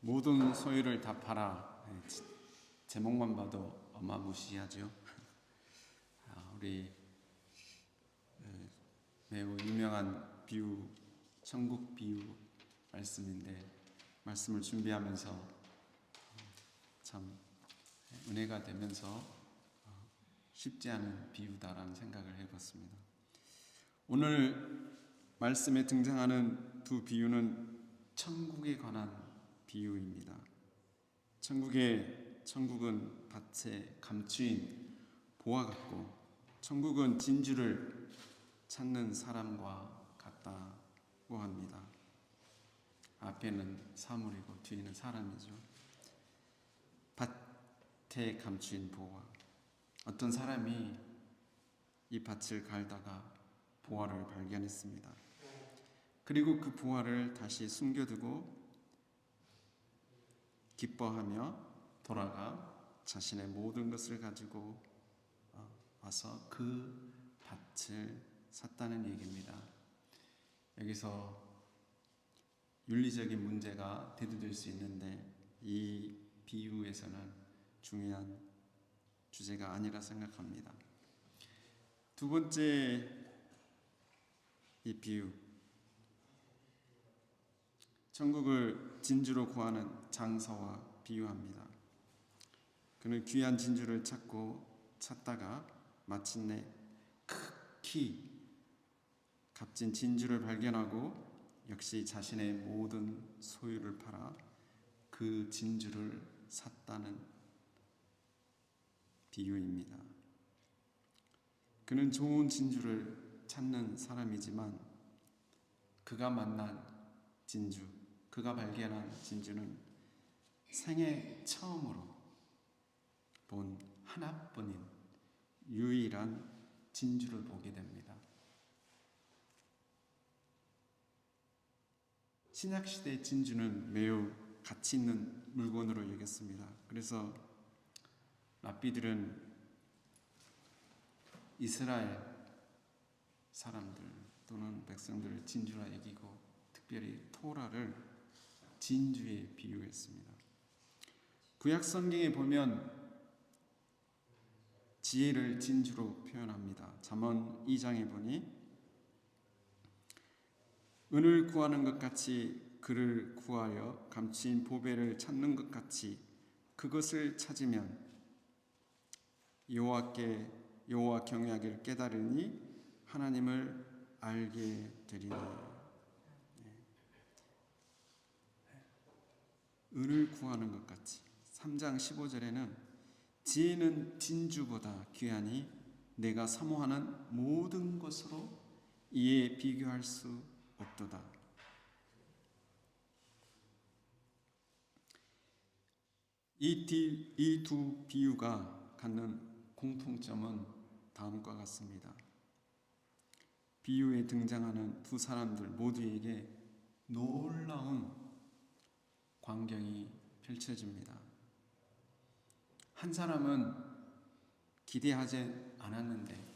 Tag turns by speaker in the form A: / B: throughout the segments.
A: 모든 소유를 다 팔아. 제목만 봐도 어마무시하죠. 우리 매우 유명한 비유, 천국 비유 말씀인데, 말씀을 준비하면서 참 은혜가 되면서 쉽지 않은 비유다라는 생각을 해봤습니다. 오늘 말씀에 등장하는 두 비유는 천국에 관한 비유입니다. 천국은 밭에 감추인 보화 같고, 천국은 진주를 찾는 사람과 같다고 합니다. 앞에는 사물이고 뒤에는 사람이죠. 밭에 감추인 보화. 어떤 사람이 이 밭을 갈다가 보화를 발견했습니다. 그리고 그 보화를 다시 숨겨두고 기뻐하며 돌아가 자신의 모든 것을 가지고 와서 그 밭을 샀다는 얘기입니다. 여기서 윤리적인 문제가 대두될 수 있는데, 이 비유에서는 중요한 주제가 아니라 생각합니다. 두 번째, 이 비유, 천국을 진주로 구하는 장서와 비유합니다. 그는 귀한 진주를 찾다가 마침내 극히 값진 진주를 발견하고, 역시 자신의 모든 소유를 팔아 그 진주를 샀다는 비유입니다. 그는 좋은 진주를 찾는 사람이지만, 그가 만난 진주, 그가 발견한 진주는 생애 처음으로 본 하나뿐인 유일한 진주를 보게 됩니다. 신약시대의 진주는 매우 가치 있는 물건으로 여겼습니다. 그래서 랍비들은 이스라엘 사람들 또는 백성들을 진주라 여기고, 특별히 토라를 진주에 비유했습니다. 구약 성경에 보면 지혜를 진주로 표현합니다. 잠언 2장에 보니 은을 구하는 것 같이 그를 구하여 감추인 보배를 찾는 것 같이 그것을 찾으면 여호와 경외하기를 깨달으니 하나님을 알게 되리니. 은을 구하는 것 같이. 3장 15절에는 지혜는 진주보다 귀하니 내가 사모하는 모든 것으로 이에 비교할 수 없도다. 이 두 비유가 갖는 공통점은 다음과 같습니다. 비유에 등장하는 두 사람들 모두에게 놀라운 광경이 펼쳐집니다. 한 사람은 기대하지 않았는데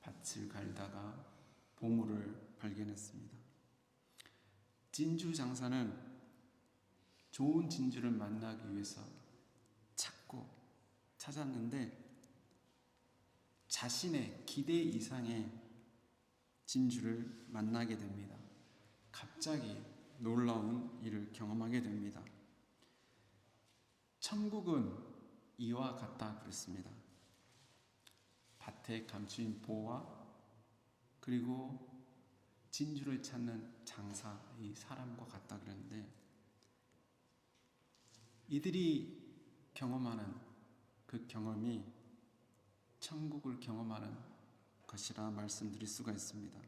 A: 밭을 갈다가 보물을 발견했습니다. 진주 장사는 좋은 진주를 만나기 위해서 찾았는데 자신의 기대 이상의 진주를 만나게 됩니다. 갑자기 놀라운 일을 경험하게 됩니다. 천국은 이와 같다 그랬습니다. 밭에 감춘 보화, 그리고 진주를 찾는 장사, 이 사람과 같다 그랬는데, 이들이 경험하는 그 경험이 천국을 경험하는 것이라 말씀드릴 수가 있습니다.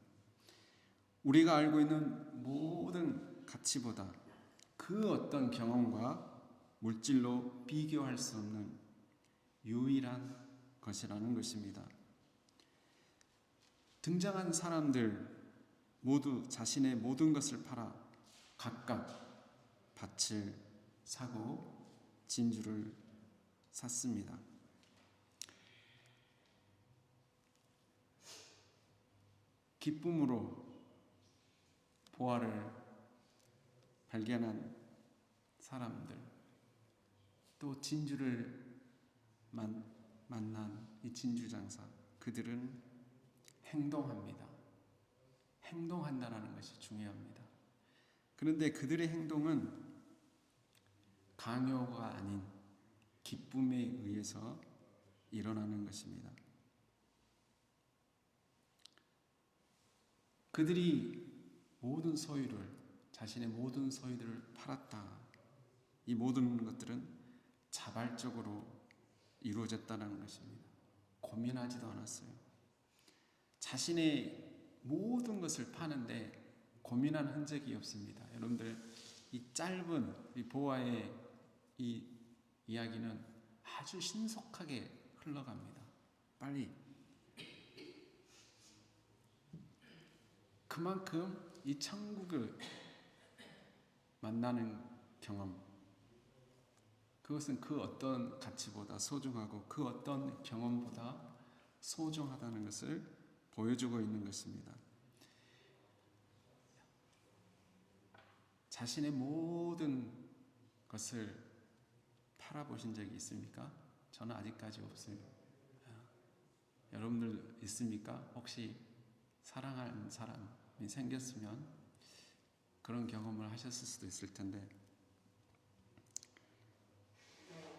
A: 우리가 알고 있는 모든 가치보다 그 어떤 경험과 물질로 비교할 수 없는 유일한 것이라는 것입니다. 등장한 사람들 모두 자신의 모든 것을 팔아 각각 밭을 사고 진주를 샀습니다. 기쁨으로 보화를 발견한 사람들, 또 진주를 만난 이 진주장사, 그들은 행동합니다. 행동한다는 것이 중요합니다. 그런데 그들의 행동은 강요가 아닌 기쁨에 의해서 일어나는 것입니다. 그들이 모든 소유를, 자신의 모든 소유들을 팔았다. 이 모든 것들은 자발적으로 이루어졌다는 것입니다. 고민하지도 않았어요. 자신의 모든 것을 파는데 고민한 흔적이 없습니다. 여러분들, 이 짧은 이 보아의 이 이야기는 아주 신속하게 흘러갑니다. 빨리. 그만큼 이 천국을 만나는 경험, 그것은 그 어떤 가치보다 소중하고 그 어떤 경험보다 소중하다는 것을 보여주고 있는 것입니다. 자신의 모든 것을 팔아보신 적이 있습니까? 저는 아직까지 없어요. 여러분들 있습니까? 혹시 사랑하는 사람이 생겼으면 그런 경험을 하셨을 수도 있을 텐데,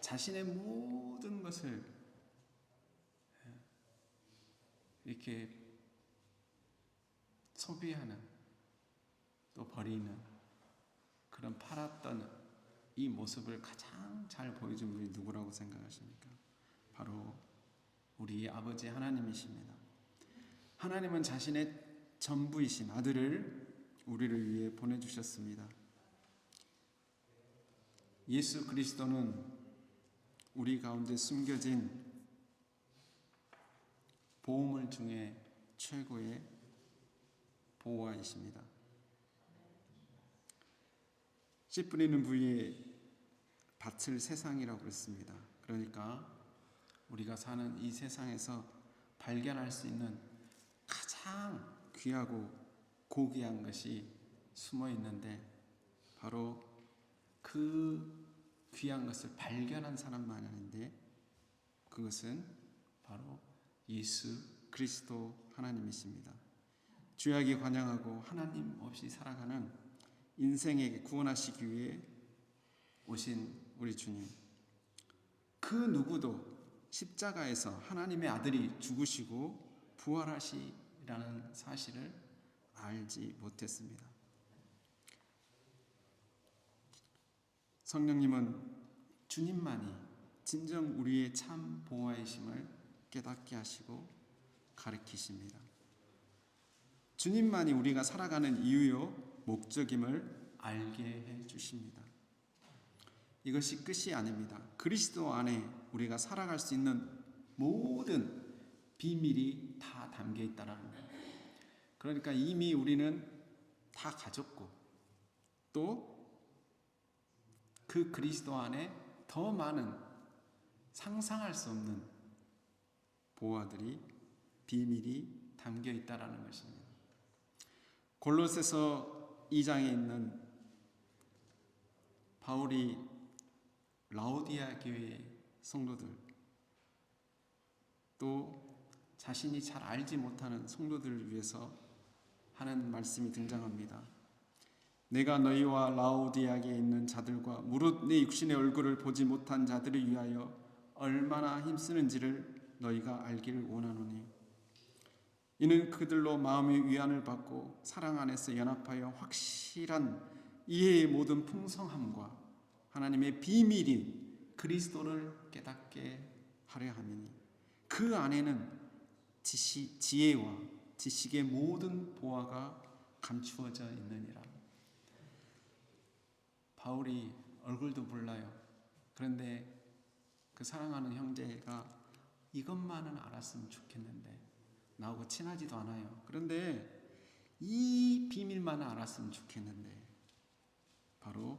A: 자신의 모든 것을 이렇게 소비하는, 또 버리는, 그런 팔았던 이 모습을 가장 잘 보여준 분이 누구라고 생각하십니까? 바로 우리 아버지 하나님이십니다. 하나님은 자신의 전부이신 아들을 우리를 위해 보내주셨습니다. 예수 그리스도는 우리 가운데 숨겨진 보호물 중에 최고의 보호자이십니다. 씨 뿌리는 부위에 밭을 세상이라고 그랬습니다. 그러니까 우리가 사는 이 세상에서 발견할 수 있는 가장 귀하고 고귀한 것이 숨어 있는데, 바로 그 귀한 것을 발견한 사람만인데, 그것은 바로 예수 그리스도 하나님이십니다. 죄악에 관영하고 하나님 없이 살아가는 인생에게 구원하시기 위해 오신 우리 주님, 그 누구도 십자가에서 하나님의 아들이 죽으시고 부활하시라는 사실을 알지 못했습니다. 성령님은 주님만이 진정 우리의 참 보호이심을 깨닫게 하시고 가르치십니다. 주님만이 우리가 살아가는 이유요 목적임을 알게 해 주십니다. 이것이 끝이 아닙니다. 그리스도 안에 우리가 살아갈 수 있는 모든 비밀이 다 담겨 있다는 거예요. 그러니까 이미 우리는 다 가졌고, 또 그 그리스도 안에 더 많은 상상할 수 없는 보화들이, 비밀이 담겨 있다는 것입니다. 골로새서 2장에 있는 바울이 라오디아 교회 성도들, 또 자신이 잘 알지 못하는 성도들을 위해서 하는 말씀이 등장합니다. 내가 너희와 라오디아에 있는 자들과 무릇 내 육신의 얼굴을 보지 못한 자들을 위하여 얼마나 힘쓰는지를 너희가 알기를 원하노니, 이는 그들로 마음의 위안을 받고 사랑 안에서 연합하여 확실한 이해의 모든 풍성함과 하나님의 비밀인 그리스도를 깨닫게 하려 함이니, 그 안에는 지혜와 지식의 모든 보화가 감추어져 있느니라. 바울이 얼굴도 몰라요. 그런데 그 사랑하는 형제가 이것만은 알았으면 좋겠는데, 나하고 친하지도 않아요. 그런데 이 비밀만 알았으면 좋겠는데, 바로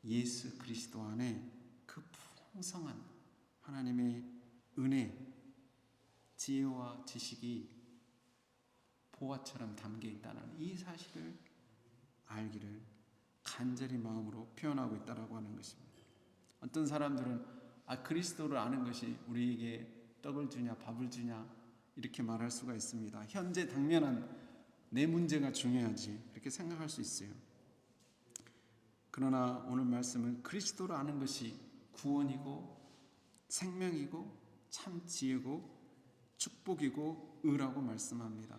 A: 예수 그리스도 안에 그 풍성한 하나님의 은혜, 지혜와 지식이 보화처럼 담겨 있다는 이 사실을 알기를 간절히 마음으로 표현하고 있다라고 하는 것입니다. 어떤 사람들은 그리스도를 아는 것이 우리에게 떡을 주냐 밥을 주냐 이렇게 말할 수가 있습니다. 현재 당면한 내 문제가 중요하지 이렇게 생각할 수 있어요. 그러나 오늘 말씀은 그리스도를 아는 것이 구원이고 생명이고 참 지혜고 축복이고 의라고 말씀합니다.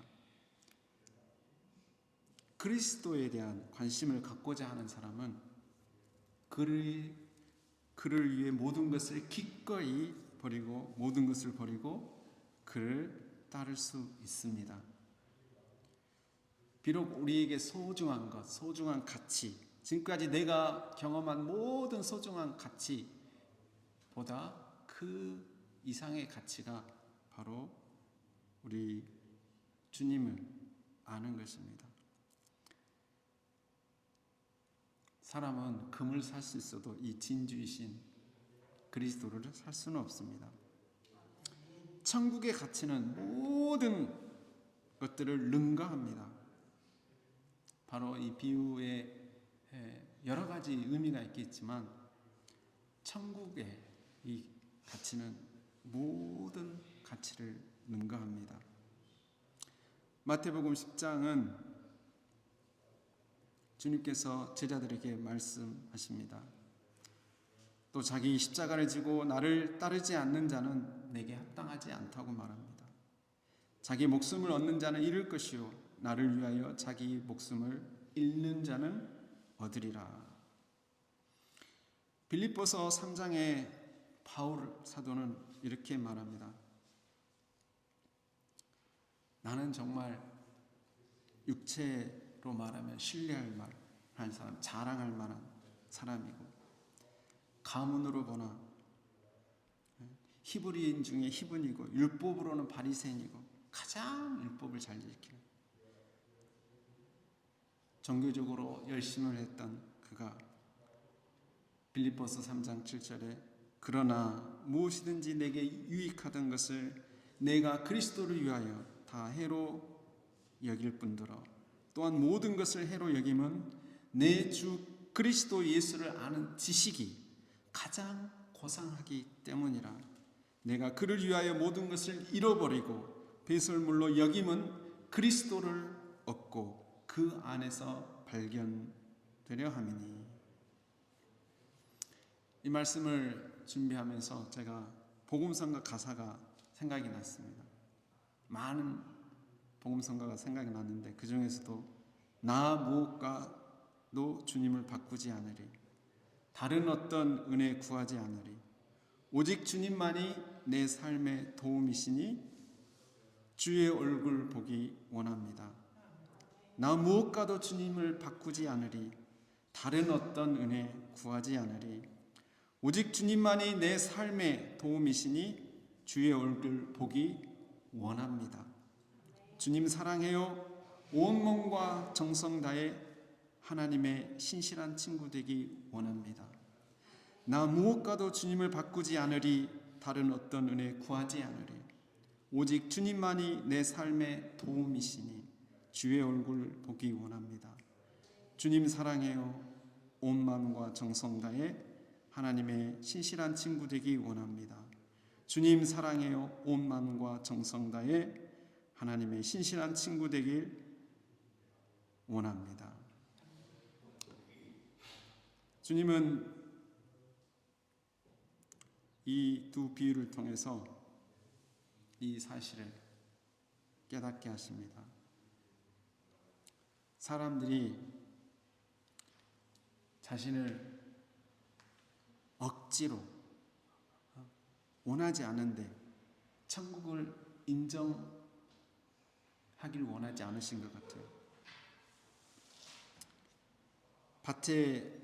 A: 그리스도에 대한 관심을 갖고자 하는 사람은 그를 위해 모든 것을 기꺼이 버리고 모든 것을 버리고 그를 따를 수 있습니다. 비록 우리에게 소중한 것, 소중한 가치, 지금까지 내가 경험한 모든 소중한 가치보다 그 이상의 가치가 바로 우리 주님을 아는 것입니다. 사람은 금을 살 수 있어도 이 진주이신 그리스도를 살 수는 없습니다. 천국의 가치는 모든 것들을 능가합니다. 바로 이 비유에 여러 가지 의미가 있겠지만 천국의 이 가치는 모든 가치를 능가합니다. 마태복음 10장은 주님께서 제자들에게 말씀하십니다. 또 자기 십자가를 지고 나를 따르지 않는 자는 내게 합당하지 않다고 말합니다. 자기 목숨을 얻는 자는 잃을 것이요 나를 위하여 자기 목숨을 잃는 자는 얻으리라. 빌립보서 3장에 바울 사도는 이렇게 말합니다. 나는 정말 육체로 말하면 신뢰할 만한 사람, 자랑할 만한 사람이고 가문으로 보나 히브리인 중에 히브리이고 율법으로는 바리새인이고 가장 율법을 잘 지키는 종교적으로 열심을 했던 그가 빌립보서 3장 7절에 그러나 무엇이든지 내게 유익하던 것을 내가 그리스도를 위하여 다 해로 여길 뿐더러 또한 모든 것을 해로 여김은 내 주 그리스도 예수를 아는 지식이 가장 고상하기 때문이라. 내가 그를 위하여 모든 것을 잃어버리고 배설물로 여김은 그리스도를 얻고 그 안에서 발견되려 함이니. 이 말씀을 준비하면서 제가 복음성가 가사가 생각이 났습니다. 많은 복음성가가 생각이 났는데 그 중에서도 나 무엇과도 주님을 바꾸지 않으리. 다른 어떤 은혜 구하지 않으리. 오직 주님만이 내 삶의 도움이시니 주의 얼굴 보기 원합니다. 나 무엇과도 주님을 바꾸지 않으리. 다른 어떤 은혜 구하지 않으리. 오직 주님만이 내 삶의 도움이시니 주의 얼굴 보기 원합니다. 주님 사랑해요. 온 몸과 정성 다해 하나님의 신실한 친구 되기 원합니다. 나 무엇과도 주님을 바꾸지 않으리. 다른 어떤 은혜 구하지 않으리. 오직 주님만이 내 삶의 도움이시니 주의 얼굴 보기 원합니다. 주님 사랑해요. 온 마음과 정성 다해 하나님의 신실한 친구 되기 원합니다. 주님 사랑해요. 온 마음과 정성 다해 하나님의 신실한 친구 되길 원합니다. 주님은 이 두 비유를 통해서 이 사실을 깨닫게 하십니다. 사람들이 자신을 억지로 원하지 않은데 천국을 인정하길 원하지 않으신 것 같아요. 밭에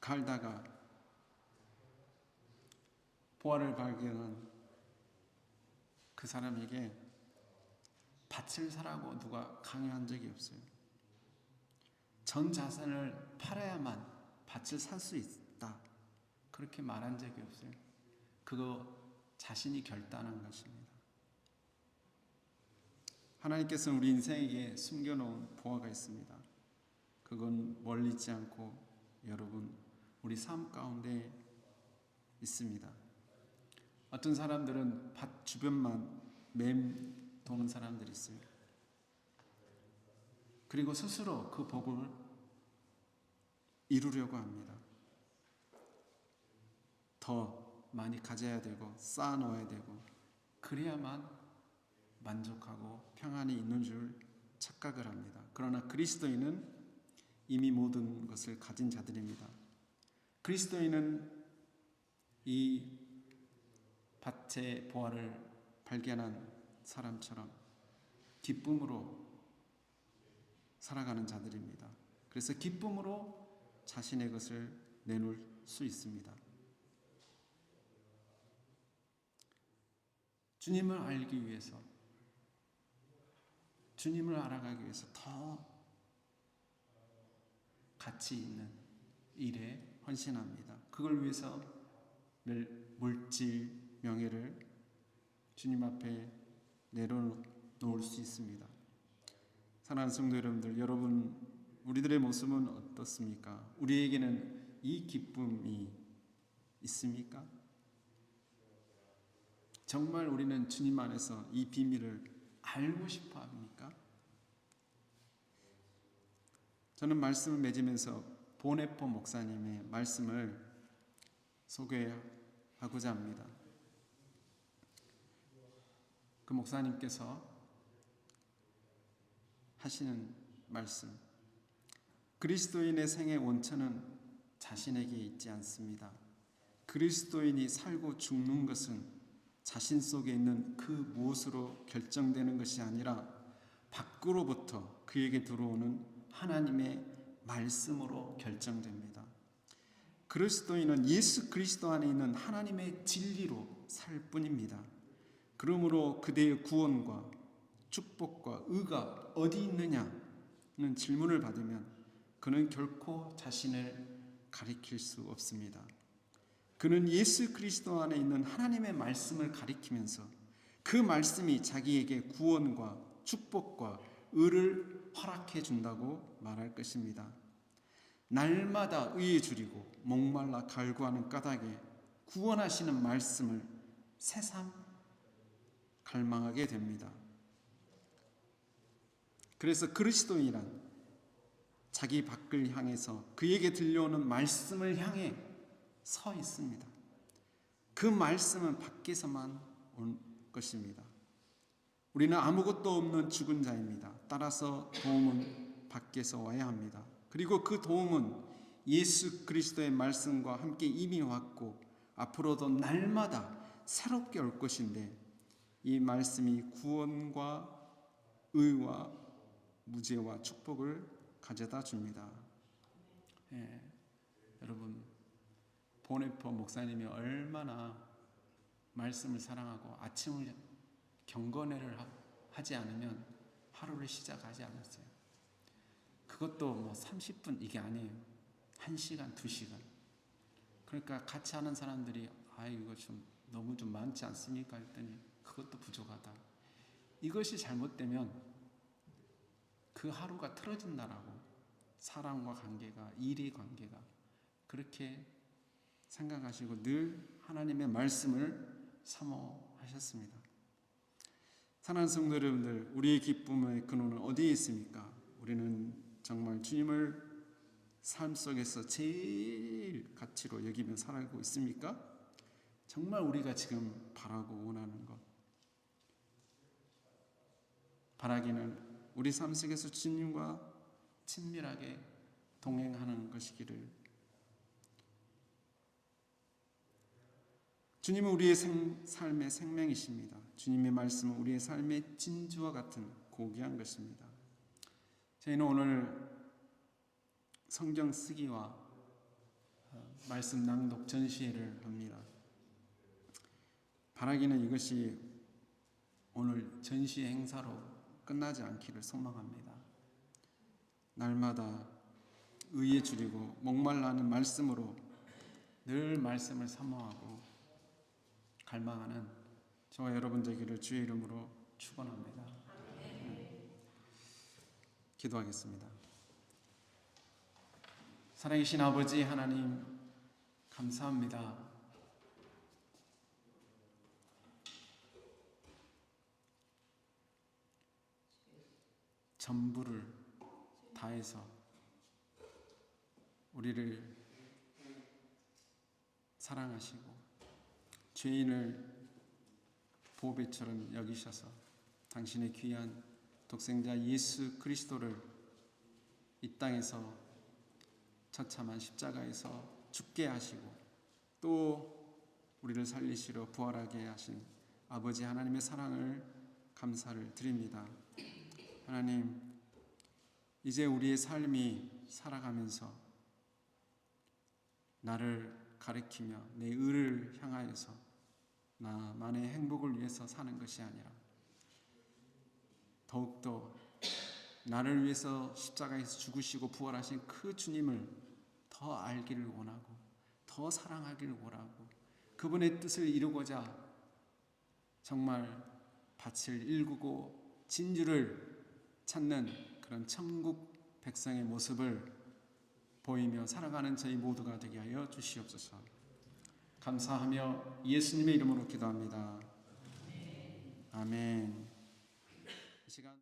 A: 갈다가 보화를 발견한 그 사람에게 밭을 사라고 누가 강요한 적이 없어요. 전 자산을 팔아야만 밭을 살 수 있다. 그렇게 말한 적이 없어요. 그거 자신이 결단한 것입니다. 하나님께서는 우리 인생에게 숨겨놓은 보화가 있습니다. 그건 멀리 있지 않고 여러분 우리 삶 가운데 있습니다. 어떤 사람들은 밭 주변만 맴도는 사람들이 있어요. 그리고 스스로 그 복을 이루려고 합니다. 더 많이 가져야 되고 쌓아놓아야 되고 그래야만 만족하고 평안이 있는 줄 착각을 합니다. 그러나 그리스도인은 이미 모든 것을 가진 자들입니다. 그리스도인은 이 밭의 보화를 발견한 사람처럼 기쁨으로 살아가는 자들입니다. 그래서 기쁨으로 자신의 것을 내놓을 수 있습니다. 주님을 알기 위해서, 주님을 알아가기 위해서 더 가치 있는 일에 헌신합니다. 그걸 위해서 물질, 명예를 주님 앞에 내려놓을 수 있습니다. 사랑하는 성도 여러분들, 우리들의 모습은 어떻습니까? 우리에게는 이 기쁨이 있습니까? 정말 우리는 주님 안에서 이 비밀을 알고 싶어 합니까? 저는 말씀을 맺으면서 보네포 목사님의 말씀을 소개하고자 합니다. 그 목사님께서 하시는 말씀, 그리스도인의 생의 원천은 자신에게 있지 않습니다. 그리스도인이 살고 죽는 것은 자신 속에 있는 그 무엇으로 결정되는 것이 아니라 밖으로부터 그에게 들어오는 하나님의 말씀으로 결정됩니다. 그리스도인은 예수 그리스도 안에 있는 하나님의 진리로 살 뿐입니다. 그러므로 그대의 구원과 축복과 의가 어디 있느냐는 질문을 받으면 그는 결코 자신을 가리킬 수 없습니다. 그는 예수 그리스도 안에 있는 하나님의 말씀을 가리키면서 그 말씀이 자기에게 구원과 축복과 의를 허락해 준다고 말할 것입니다. 날마다 의에 줄이고 목말라 갈구하는 까닭에 구원하시는 말씀을 새삼 갈망하게 됩니다. 그래서 그리스도인이란 자기 밖을 향해서 그에게 들려오는 말씀을 향해 서 있습니다. 그 말씀은 밖에서만 온 것입니다. 우리는 아무것도 없는 죽은 자입니다. 따라서 도움은 밖에서 와야 합니다. 그리고 그 도움은 예수 그리스도의 말씀과 함께 이미 왔고 앞으로도 날마다 새롭게 올 것인데 이 말씀이 구원과 의와 무죄와 축복을 가져다 줍니다. 여러분, 보네포 목사님이 얼마나 말씀을 사랑하고 아침을 경건회를 하지 않으면 하루를 시작하지 않았어요. 그것도 뭐 30분 이게 아니에요. 1시간, 2시간. 그러니까 같이 하는 사람들이 이거 좀 너무 좀 많지 않습니까? 했더니 그것도 부족하다. 이것이 잘못되면 그 하루가 틀어진다라고. 사람과 관계가, 일의 관계가 그렇게 생각하시고 늘 하나님의 말씀을 사모하셨습니다. 사랑하는 성도 여러분들, 우리의 기쁨의 근원은 어디에 있습니까? 우리는 정말 주님을 삶 속에서 제일 가치로 여기며 살아가고 있습니까? 정말 우리가 지금 바라고 원하는 것, 바라기는 우리 삶 속에서 주님과 친밀하게 동행하는 것이기를. 주님은 우리의 삶의 생명이십니다. 주님의 말씀은 우리의 삶의 진주와 같은 고귀한 것입니다. 저희는 오늘 성경 쓰기와 말씀 낭독 전시회를 합니다. 바라기는 이것이 오늘 전시회 행사로 끝나지 않기를 소망합니다. 날마다 의에 줄이고 목말라하는 말씀으로 늘 말씀을 사모하고 갈망하는 저와 여러분 되기를 주의 이름으로 축원합니다. 기도하겠습니다. 살아계신 아버지 하나님, 감사합니다. 전부를 다해서 우리를 사랑하시고 죄인을 보배처럼 여기셔서 당신의 귀한 독생자 예수 그리스도를 이 땅에서 처참한 십자가에서 죽게 하시고 또 우리를 살리시러 부활하게 하신 아버지 하나님의 사랑을 감사를 드립니다. 하나님, 이제 우리의 삶이 살아가면서 나를 가리키며 내 의를 향하여서 나만의 행복을 위해서 사는 것이 아니라 더욱더 나를 위해서 십자가에서 죽으시고 부활하신 그 주님을 더 알기를 원하고 더 사랑하기를 원하고 그분의 뜻을 이루고자 정말 밭을 일구고 진주를 찾는 그런 천국 백성의 모습을 보이며 살아가는 저희 모두가 되게 하여 주시옵소서. 감사하며 예수님의 이름으로 기도합니다. 아멘. 이 시간